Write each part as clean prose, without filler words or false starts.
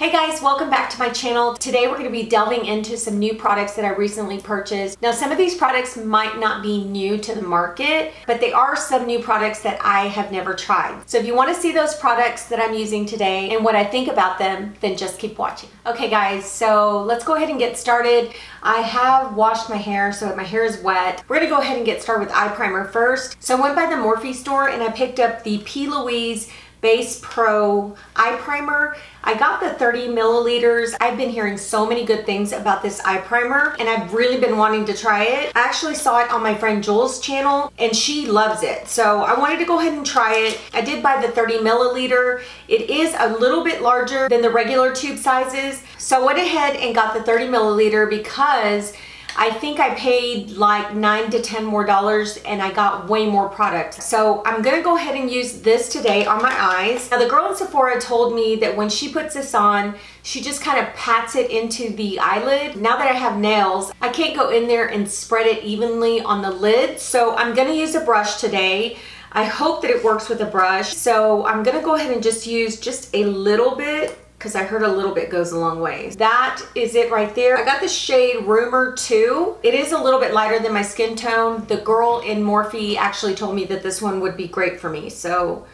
Hey guys, welcome back to my channel. Today we're going to be delving into some new products that I recently purchased. Now some of these products might not be new to the market, but they are some new products that I have never tried. So if you want to see those products that I'm using today and what I think about them, then just keep watching. Okay guys, so let's go ahead and get started. I have washed my hair, so my hair is wet. We're going to go ahead and get started with eye primer first. So I went by the Morphe store and I picked up the Louise Base Pro eye primer. I got the 30 milliliters. I've been hearing so many good things about this eye primer and I've really been wanting to try it. I actually saw it on my friend Jules' channel and she loves it. So I wanted to go ahead and try it. I did buy the 30 milliliter. It is a little bit larger than the regular tube sizes. So I went ahead and got the 30 milliliter because I think I paid like $9 to $10 more and I got way more product. So I'm gonna go ahead and use this today on my eyes. Now the girl in Sephora told me that when she puts this on, she just kind of pats it into the eyelid. Now that I have nails, I can't go in there and spread it evenly on the lid. So I'm gonna use a brush today. I hope that it works with a brush. So I'm gonna go ahead and just use just a little bit, because I heard a little bit goes a long way. That is it right there. I got the shade Rumor 2. It is a little bit lighter than my skin tone. The girl in Morphe actually told me that this one would be great for me. So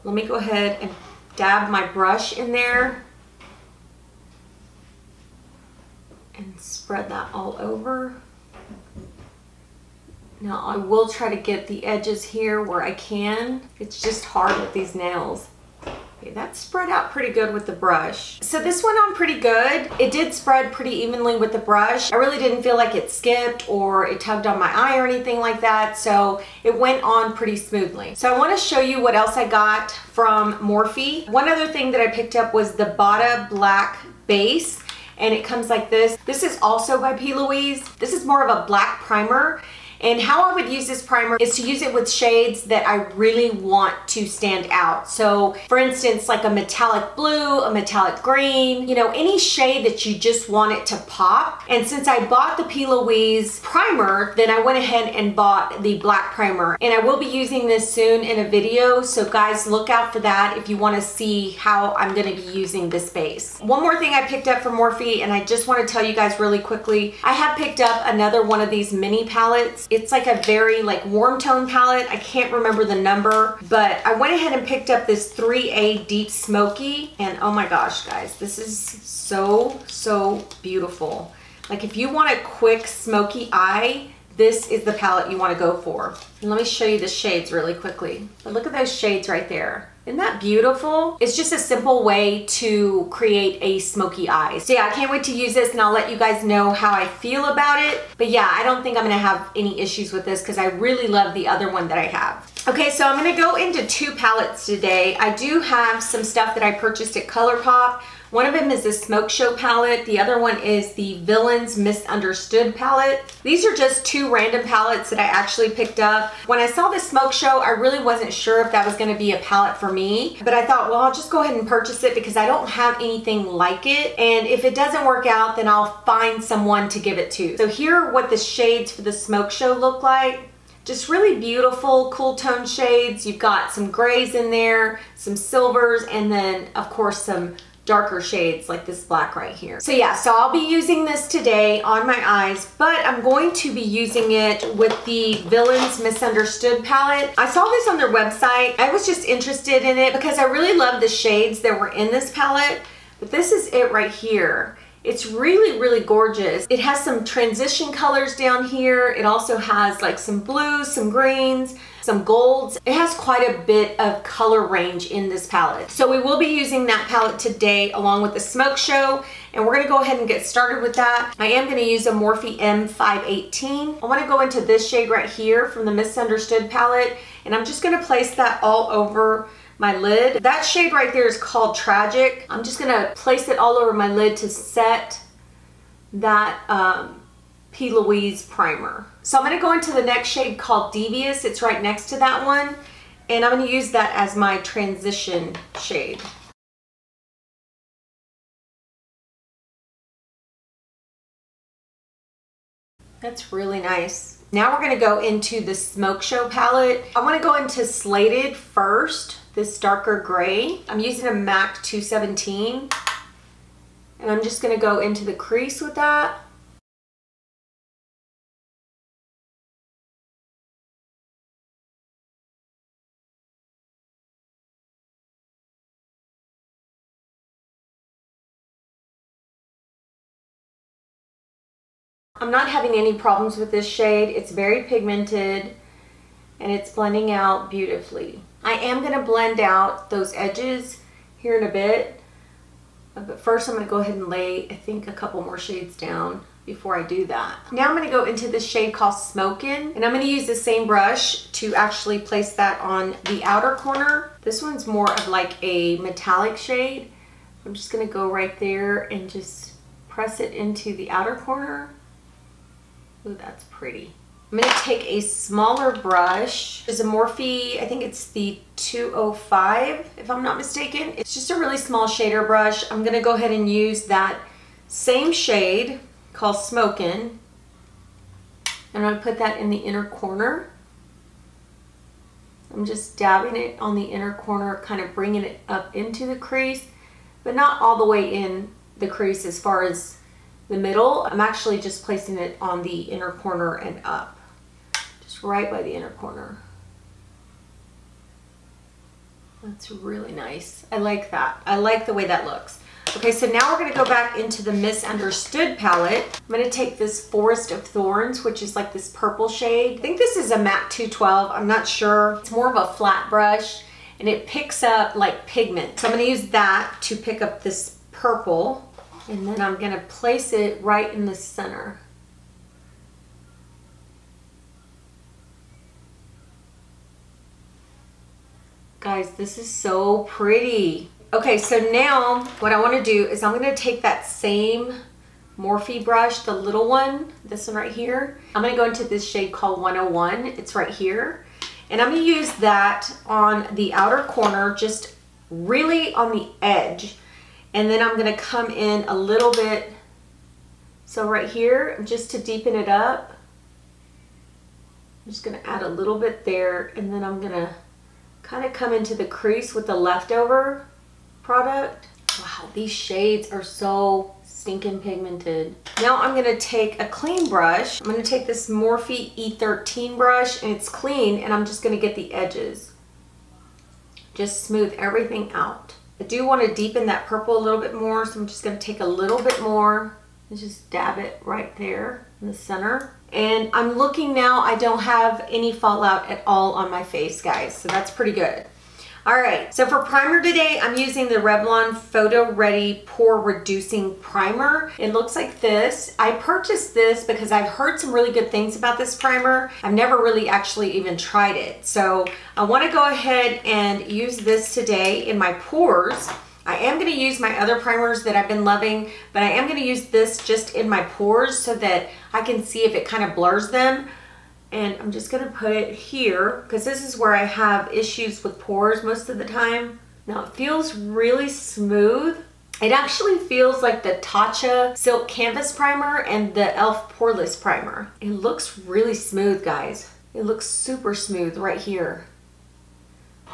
let me go ahead and dab my brush in there and spread that all over. Now I will try to get the edges here where I can. It's just hard with these nails. That spread out pretty good with the brush. So this went on pretty good. It did spread pretty evenly with the brush. I really didn't feel like it skipped or it tugged on my eye or anything like that. So it went on pretty smoothly. So I want to show you what else I got from Morphe. One other thing that I picked up was the Bada black base. And it comes like this. This is also by Louise. This is more of a black primer. And how I would use this primer is to use it with shades that I really want to stand out. So for instance, like a metallic blue, a metallic green, you know, any shade that you just want it to pop. And since I bought the Louise primer, then I went ahead and bought the black primer. And I will be using this soon in a video. So guys, look out for that if you want to see how I'm going to be using this base. One more thing I picked up from Morphe, and I just want to tell you guys really quickly, I have picked up another one of these mini palettes. It's like a very warm tone palette. I can't remember the number, but I went ahead and picked up this 3A Deep Smoky, and oh my gosh, guys, this is so beautiful. Like if you want a quick smoky eye, this is the palette you want to go for. And let me show you the shades really quickly. But look at those shades right there. Isn't that beautiful? It's just a simple way to create a smoky eye. So yeah, I can't wait to use this and I'll let you guys know how I feel about it. But yeah, I don't think I'm gonna have any issues with this because I really love the other one that I have. Okay, so I'm gonna go into two palettes today. I do have some stuff that I purchased at Colourpop. One of them is the Smoke Show palette. The other one is the Villains Misunderstood palette. These are just two random palettes that I actually picked up. When I saw the Smoke Show, I really wasn't sure if that was gonna be a palette for me, but I thought, well, I'll just go ahead and purchase it because I don't have anything like it. And if it doesn't work out, then I'll find someone to give it to. So here are what the shades for the Smoke Show look like. Just really beautiful, cool tone shades. You've got some grays in there, some silvers, and then of course some darker shades like this black right here. So yeah, so I'll be using this today on my eyes, but I'm going to be using it with the Villains Misunderstood palette. I saw this on their website. I was just interested in it because I really love the shades that were in this palette, but this is it right here. It's really gorgeous. It has some transition colors down here. It also has like some blues, some greens, some golds. It has quite a bit of color range in this palette. So we will be using that palette today along with the Smoke Show, and we're gonna go ahead and get started with that. I am gonna use a Morphe M518. I wanna go into this shade right here from the Misunderstood palette, and I'm just gonna place that all over my lid. That shade right there is called Tragic. I'm just gonna place it all over my lid to set that Louise primer. So I'm gonna go into the next shade called Devious. It's right next to that one. And I'm gonna use that as my transition shade. That's really nice. Now we're gonna go into the Smoke Show palette. I wanna go into Slated first. This darker gray. I'm using a MAC 217. And I'm just gonna go into the crease with that. I'm not having any problems with this shade. It's very pigmented and it's blending out beautifully. I am going to blend out those edges here in a bit, but first I'm going to go ahead and lay, I think, a couple more shades down before I do that. Now I'm going to go into this shade called Smokin', and I'm going to use the same brush to actually place that on the outer corner. This one's more of like a metallic shade. I'm just going to go right there and just press it into the outer corner. Ooh, that's pretty. I'm going to take a smaller brush. It's a Morphe, I think it's the 205, if I'm not mistaken. It's just a really small shader brush. I'm going to go ahead and use that same shade called Smokin'. And I'm going to put that in the inner corner. I'm just dabbing it on the inner corner, kind of bringing it up into the crease, but not all the way in the crease as far as the middle. I'm actually just placing it on the inner corner and up, just right by the inner corner. That's really nice. I like that. I like the way that looks. Okay, so now we're going to go back into the Misunderstood palette. I'm going to take this Forest of Thorns, which is like this purple shade. I think this is a MAC 212. I'm not sure. It's more of a flat brush and it picks up like pigment. So I'm going to use that to pick up this purple. And then I'm going to place it right in the center. Guys, this is so pretty. Okay, so now what I want to do is I'm going to take that same Morphe brush, the little one, this one right here. I'm going to go into this shade called 101. It's right here. And I'm going to use that on the outer corner, just really on the edge. And then I'm going to come in a little bit, so right here, just to deepen it up. I'm just going to add a little bit there, and then I'm going to kind of come into the crease with the leftover product. Wow, these shades are so stinking pigmented. Now I'm going to take a clean brush. I'm going to take this Morphe E13 brush, and it's clean, and I'm just going to get the edges. Just smooth everything out. I do want to deepen that purple a little bit more, so I'm just going to take a little bit more and just dab it right there in the center. And I'm looking now, I don't have any fallout at all on my face, guys, so that's pretty good. All right, so for primer today, I'm using the Revlon Photo Ready Pore Reducing Primer. It looks like this. I purchased this because I've heard some really good things about this primer. I've never really actually even tried it. So I wanna go ahead and use this today in my pores. I am gonna use my other primers that I've been loving, but I am gonna use this just in my pores so that I can see if it kind of blurs them. And I'm just gonna put it here because this is where I have issues with pores most of the time. Now it feels really smooth. It actually feels like the Tatcha Silk Canvas Primer and the e.l.f. Poreless Primer. It looks really smooth, guys. It looks super smooth right here.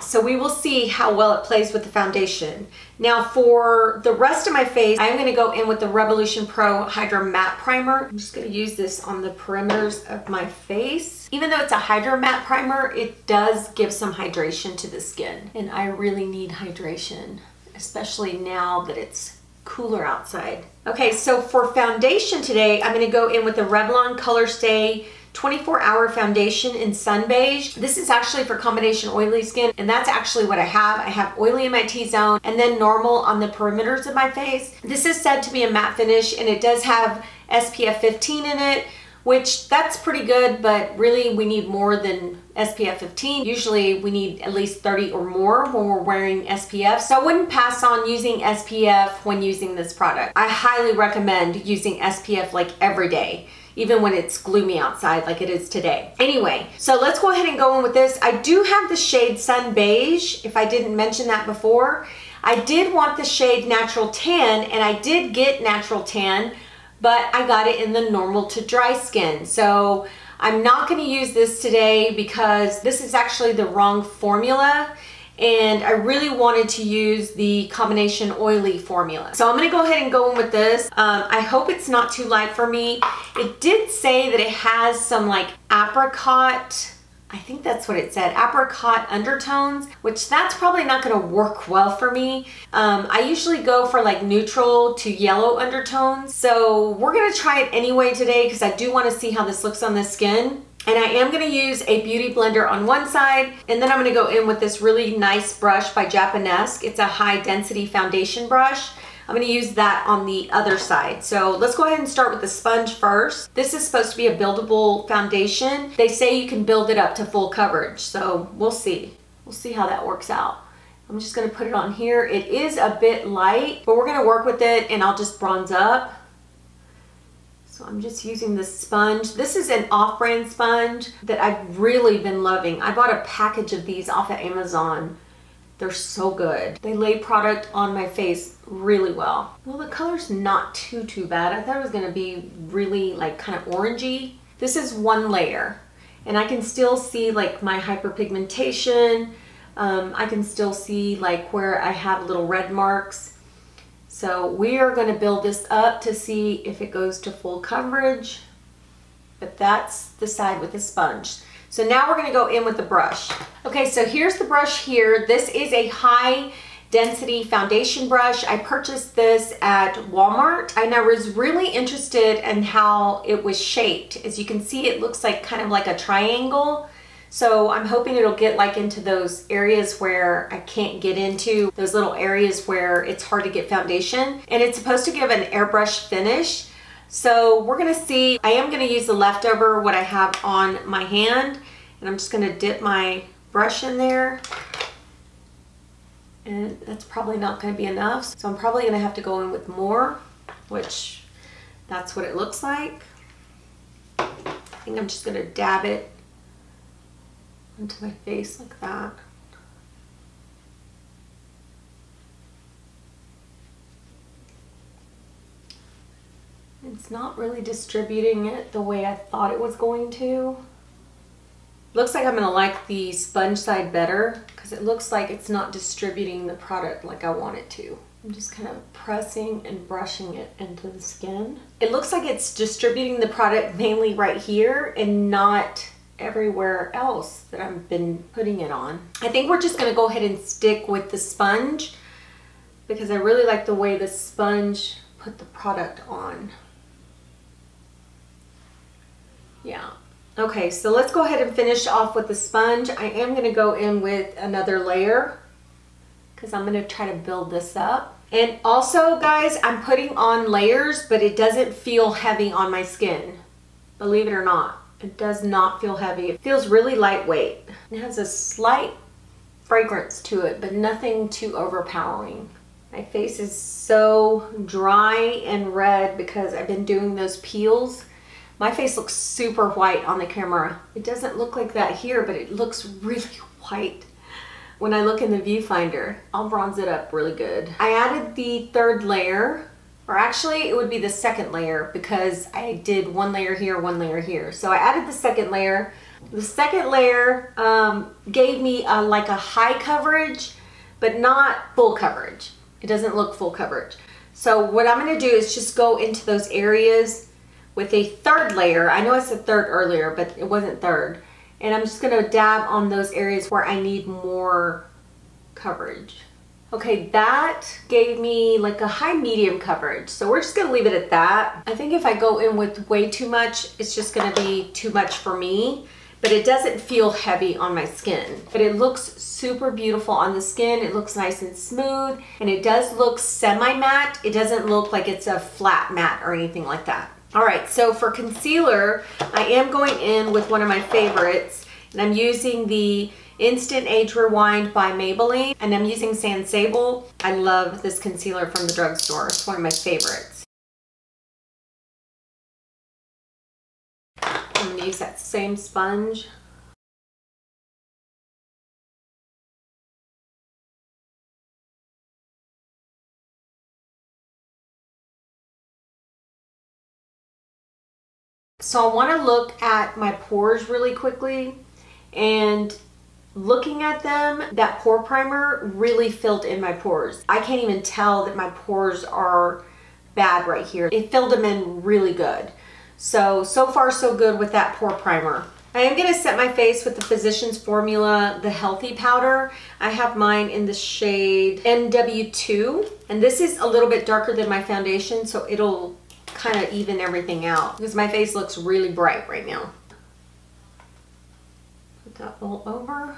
So we will see how well it plays with the foundation. Now for the rest of my face, I'm going to go in with the Revolution Pro Hydra Matte Primer. I'm just going to use this on the perimeters of my face. Even though it's a Hydra Matte Primer, it does give some hydration to the skin. And I really need hydration, especially now that it's cooler outside. Okay, so for foundation today, I'm going to go in with the Revlon Colorstay 24-hour foundation in Sun Beige. This is actually for combination oily skin, and that's actually what I have. I have oily in my T-zone and then normal on the perimeters of my face. This is said to be a matte finish, and it does have SPF 15 in it, which that's pretty good, but really we need more than SPF 15. Usually we need at least 30 or more when we're wearing SPF. So I wouldn't pass on using SPF when using this product. I highly recommend using SPF like every day, even when it's gloomy outside like it is today. Anyway, so let's go ahead and go in with this. I do have the shade Sun Beige, if I didn't mention that before. I did want the shade Natural Tan, and I did get Natural Tan, but I got it in the normal to dry skin. So I'm not gonna use this today because this is actually the wrong formula, and I really wanted to use the combination oily formula. So I'm gonna go ahead and go in with this. I hope it's not too light for me. It did say that it has some like apricot, I think that's what it said, apricot undertones, which that's probably not gonna work well for me. I usually go for like neutral to yellow undertones. So we're gonna try it anyway today because I do wanna see how this looks on the skin. And I am gonna use a beauty blender on one side, and then I'm gonna go in with this really nice brush by Japonesque. It's a high density foundation brush. I'm gonna use that on the other side. So let's go ahead and start with the sponge first. This is supposed to be a buildable foundation. They say you can build it up to full coverage, so we'll see. We'll see how that works out. I'm just gonna put it on here. It is a bit light, but we're gonna work with it and I'll just bronze up. So I'm just using this sponge. This is an off-brand sponge that I've really been loving. I bought a package of these off of Amazon. They're so good. They lay product on my face really well. Well, the color's not too bad. I thought it was gonna be really like kind of orangey. This is one layer, and I can still see like my hyperpigmentation. I can still see like where I have little red marks. So we are gonna build this up to see if it goes to full coverage, but that's the side with the sponge. So now we're gonna go in with the brush. Okay, so here's the brush here. This is a high density foundation brush. I purchased this at Walmart, and I was really interested in how it was shaped. As you can see, it looks like kind of like a triangle. So I'm hoping it'll get like into those areas where I can't get into, those little areas where it's hard to get foundation. And it's supposed to give an airbrush finish. So we're gonna see. I am gonna use the leftover, what I have on my hand, and I'm just gonna dip my brush in there. And that's probably not gonna be enough. So I'm probably gonna have to go in with more, which that's what it looks like. I think I'm just gonna dab it into my face like that. It's not really distributing it the way I thought it was going to. Looks like I'm gonna like the sponge side better because it looks like it's not distributing the product like I want it to. I'm just kind of pressing and brushing it into the skin. It looks like it's distributing the product mainly right here and not everywhere else that I've been putting it on. I think we're just gonna go ahead and stick with the sponge because I really like the way the sponge put the product on. Yeah. Okay, so let's go ahead and finish off with the sponge. I am gonna go in with another layer because I'm gonna try to build this up. And also, guys, I'm putting on layers, but it doesn't feel heavy on my skin. Believe it or not. It does not feel heavy. It feels really lightweight. It has a slight fragrance to it, but nothing too overpowering. My face is so dry and red because I've been doing those peels. My face looks super white on the camera. It doesn't look like that here, but it looks really white. When I look in the viewfinder, I'll bronze it up really good. I added the third layer. Or actually, it would be the second layer because I did one layer here, one layer here. So I added the second layer. The second layer gave me like a high coverage, but not full coverage. It doesn't look full coverage. So what I'm gonna do is just go into those areas with a third layer. I know I said third earlier, but it wasn't third. And I'm just gonna dab on those areas where I need more coverage. Okay, that gave me like a high medium coverage. So we're just gonna leave it at that. I think if I go in with way too much, it's just gonna be too much for me, but it doesn't feel heavy on my skin. But it looks super beautiful on the skin. It looks nice and smooth, and it does look semi-matte. It doesn't look like it's a flat matte or anything like that. All right, so for concealer, I am going in with one of my favorites, and I'm using the Instant Age Rewind by Maybelline, and I'm using Sand Sable. I love this concealer from the drugstore. It's one of my favorites. I'm gonna use that same sponge. So I wanna look at my pores really quickly, and Looking at them, that pore primer really filled in my pores. I can't even tell that my pores are bad right here. It filled them in really good. So far so good with that pore primer. I am going to set my face with the Physicians Formula, the Healthy Powder. I have mine in the shade NW2, and this is a little bit darker than my foundation, so it'll kind of even everything out because my face looks really bright right now. Put that all over.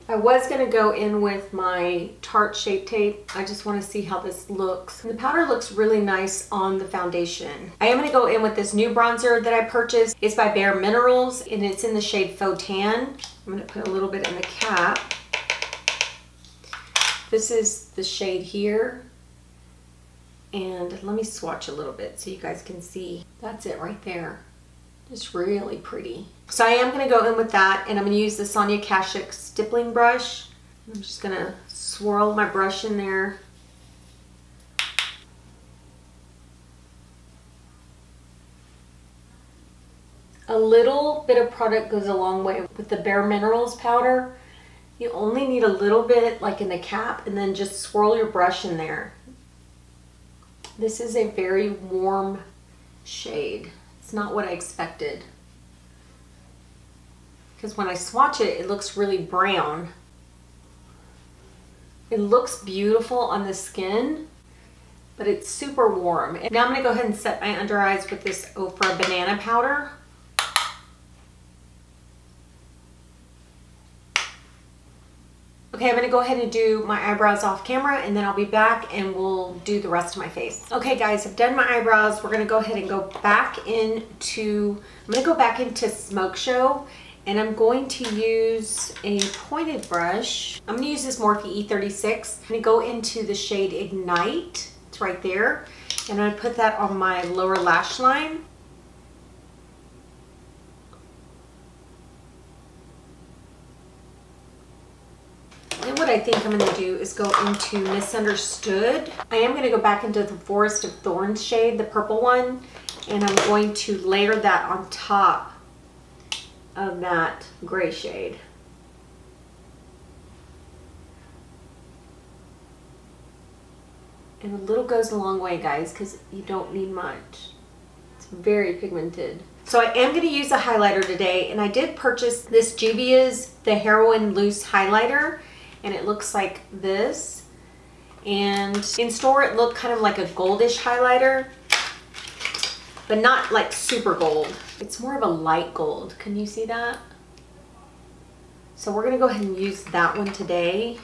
I was going to go in with my Tarte Shape Tape. I just want to see how this looks. The powder looks really nice on the foundation. I am going to go in with this new bronzer that I purchased. It's by Bare Minerals and it's in the shade Faux Tan. I'm going to put a little bit in the cap. This is the shade here. And let me swatch a little bit so you guys can see. That's it right there. It's really pretty. So I am going to go in with that, and I'm going to use the Sonia Kashuk stippling brush. I'm just going to swirl my brush in there. A little bit of product goes a long way with the Bare Minerals powder. You only need a little bit, like in the cap, and then just swirl your brush in there. This is a very warm shade. It's not what I expected. Because when I swatch it, it looks really brown. It looks beautiful on the skin, but it's super warm. And now I'm going to go ahead and set my under eyes with this Ofra banana powder. Okay, I'm going to go ahead and do my eyebrows off camera, and then I'll be back and we'll do the rest of my face. Okay guys, I've done my eyebrows. We're going to go ahead and go back into, I'm going to go back into Smoke Show, and I'm going to use a pointed brush. I'm going to use this Morphe E36. I'm going to go into the shade Ignite. It's right there. And I'm going to put that on my lower lash line. And what I think I'm going to do is go into Misunderstood. I am going to go back into the Forest of Thorns shade, the purple one, and I'm going to layer that on top of that gray shade. And a little goes a long way, guys, because you don't need much. It's very pigmented. So I am going to use a highlighter today, and I did purchase this Juvias, the Heroine Loose Highlighter. And it looks like this, and in store it looked kind of like a goldish highlighter, but not like super gold. It's more of a light gold. Can you see that? So we're gonna go ahead and use that one today.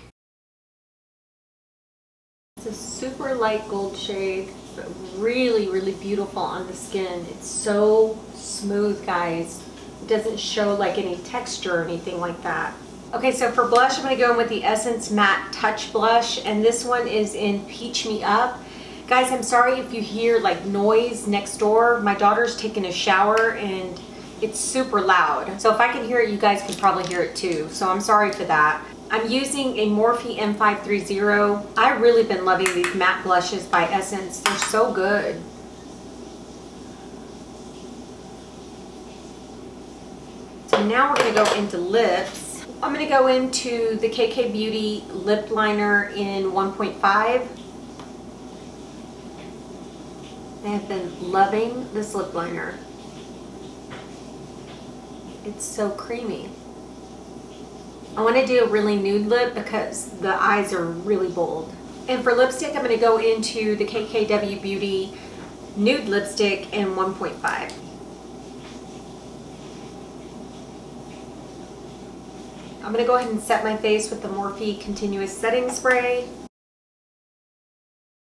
It's a super light gold shade, but really, really beautiful on the skin. It's so smooth, guys. It doesn't show like any texture or anything like that. Okay, so for blush, I'm going to go in with the Essence Matte Touch Blush, and this one is in Peach Me Up. Guys, I'm sorry if you hear like noise next door. My daughter's taking a shower and it's super loud. So if I can hear it, you guys can probably hear it too. So I'm sorry for that. I'm using a Morphe M530. I've really been loving these matte blushes by Essence. They're so good. So now we're going to go into lips. I'm going to go into the KK Beauty lip liner in 1.5. I have been loving this lip liner. It's so creamy. I want to do a really nude lip because the eyes are really bold. And for lipstick, I'm going to go into the KKW Beauty nude lipstick in 1.5. I'm going to go ahead and set my face with the Morphe Continuous Setting Spray.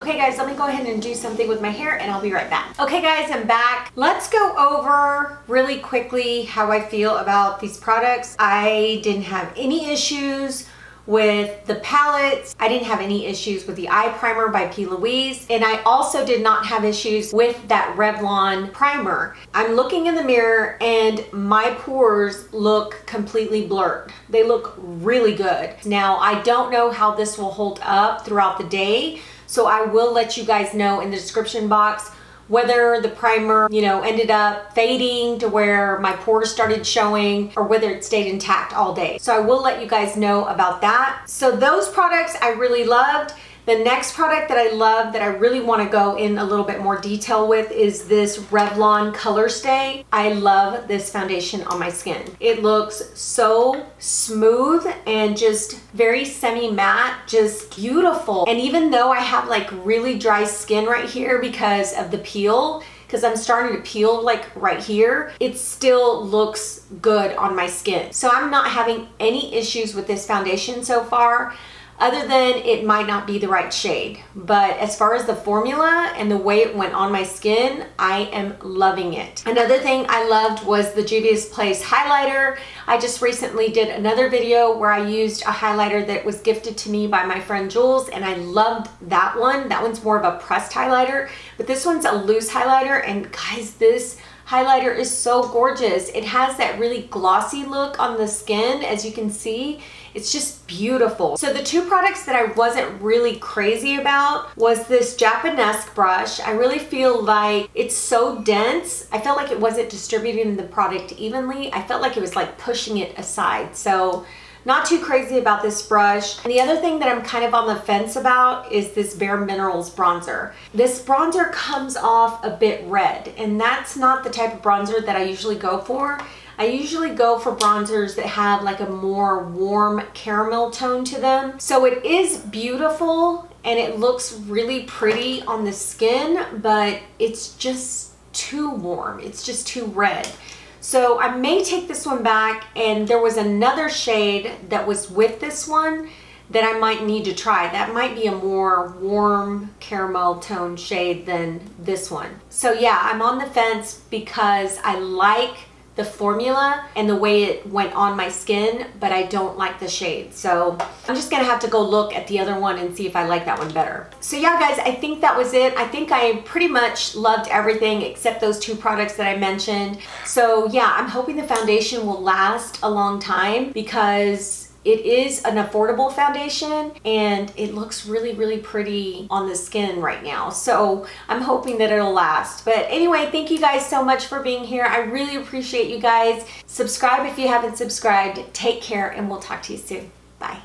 Okay guys, let me go ahead and do something with my hair and I'll be right back. Okay guys, I'm back. Let's go over really quickly how I feel about these products. I didn't have any issues with the palettes. I didn't have any issues with the eye primer by Louise, and I also did not have issues with that Revlon primer. I'm looking in the mirror and my pores look completely blurred. They look really good. Now, I don't know how this will hold up throughout the day, so I will let you guys know in the description box whether the primer, you know, ended up fading to where my pores started showing, or whether it stayed intact all day. So I will let you guys know about that. So those products I really loved. The next product that I love that I really want to go in a little bit more detail with is this Revlon Colorstay. I love this foundation on my skin. It looks so smooth and just very semi-matte, just beautiful. And even though I have like really dry skin right here because of the peel, because I'm starting to peel like right here, it still looks good on my skin. So I'm not having any issues with this foundation so far, other than it might not be the right shade. But as far as the formula and the way it went on my skin, I am loving it. Another thing I loved was the Juvias Place highlighter. I just recently did another video where I used a highlighter that was gifted to me by my friend Jules, and I loved that one. That one's more of a pressed highlighter, but this one's a loose highlighter, and guys, this highlighter is so gorgeous. It has that really glossy look on the skin, as you can see. It's just beautiful. So the two products that I wasn't really crazy about was this Japonesque brush. I really feel like it's so dense. I felt like it wasn't distributing the product evenly. I felt like it was like pushing it aside. So not too crazy about this brush. And the other thing that I'm kind of on the fence about is this Bare Minerals bronzer. This bronzer comes off a bit red, and that's not the type of bronzer that I usually go for. I usually go for bronzers that have like a more warm caramel tone to them. So it is beautiful and it looks really pretty on the skin, but it's just too warm. It's just too red. So I may take this one back, and there was another shade that was with this one that I might need to try. That might be a more warm caramel tone shade than this one. So yeah, I'm on the fence because I like the formula and the way it went on my skin, but I don't like the shade. So I'm just gonna have to go look at the other one and see if I like that one better. So yeah, guys, I think that was it. I think I pretty much loved everything except those two products that I mentioned. So yeah, I'm hoping the foundation will last a long time because it is an affordable foundation and it looks really, really pretty on the skin right now. So I'm hoping that it'll last. But anyway, thank you guys so much for being here. I really appreciate you guys. Subscribe if you haven't subscribed. Take care, and we'll talk to you soon. Bye.